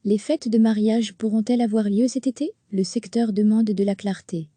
Les fêtes de mariage pourront-elles avoir lieu cet été? Le secteur demande de la clarté.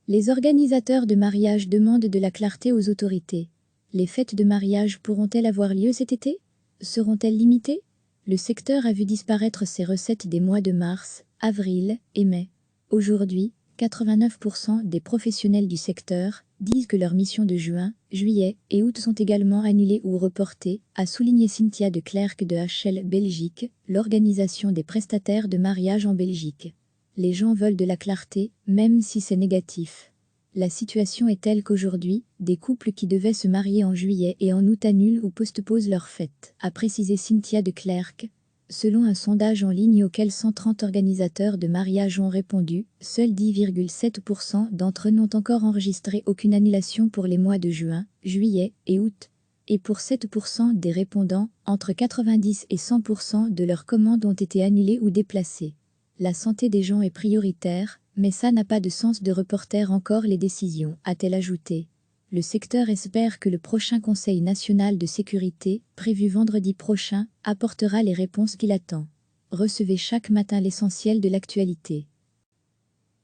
Les organisateurs de mariage demandent de la clarté aux autorités. Les fêtes de mariage pourront-elles avoir lieu cet été? Seront-elles limitées? Le secteur a vu disparaître ses recettes des mois de mars, avril et mai. Aujourd'hui, 89% des professionnels du secteur disent que leurs missions de juin, juillet et août sont également annulées ou reportées, a souligné Cynthia de Clercq de HL Belgique, l'organisation des prestataires de mariage en Belgique. Les gens veulent de la clarté, même si c'est négatif. La situation est telle qu'aujourd'hui, des couples qui devaient se marier en juillet et en août annulent ou postposent leurs fêtes, a précisé Cynthia de Clercq. Selon un sondage en ligne auquel 130 organisateurs de mariage ont répondu, seuls 10,7% d'entre eux n'ont encore enregistré aucune annulation pour les mois de juin, juillet et août. Et pour 7% des répondants, entre 90 et 100% de leurs commandes ont été annulées ou déplacées. La santé des gens est prioritaire, mais ça n'a pas de sens de reporter encore les décisions, a-t-elle ajouté. Le secteur espère que le prochain Conseil national de sécurité, prévu vendredi prochain, apportera les réponses qu'il attend. Recevez chaque matin l'essentiel de l'actualité.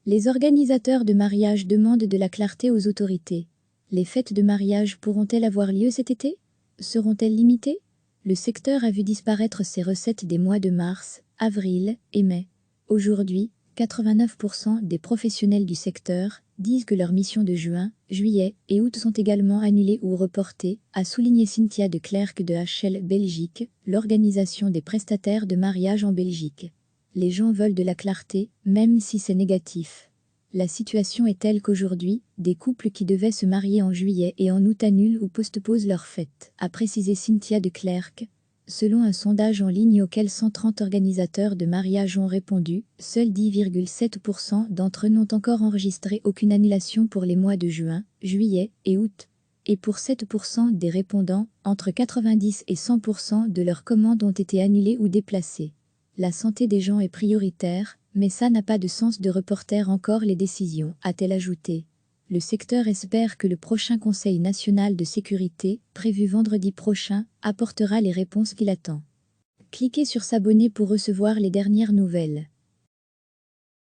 Les organisateurs de mariage demandent de la clarté aux autorités. Les fêtes de mariage pourront-elles avoir lieu cet été? Seront-elles limitées? Le secteur a vu disparaître ses recettes des mois de mars, avril et mai. Aujourd'hui, 89% des professionnels du secteur disent que leurs missions de juin, juillet et août sont également annulées ou reportées, a souligné Cynthia de Clercq de HL Belgique, l'organisation des prestataires de mariage en Belgique. Les gens veulent de la clarté, même si c'est négatif. La situation est telle qu'aujourd'hui, des couples qui devaient se marier en juillet et en août annulent ou postposent leurs fêtes, a précisé Cynthia de Clercq. Selon un sondage en ligne auquel 130 organisateurs de mariage ont répondu, seuls 10,7% d'entre eux n'ont encore enregistré aucune annulation pour les mois de juin, juillet et août. Et pour 7% des répondants, entre 90 et 100% de leurs commandes ont été annulées ou déplacées. La santé des gens est prioritaire, mais ça n'a pas de sens de reporter encore les décisions, a-t-elle ajouté. Le secteur espère que le prochain Conseil national de sécurité, prévu vendredi prochain, apportera les réponses qu'il attend. Cliquez sur s'abonner pour recevoir les dernières nouvelles.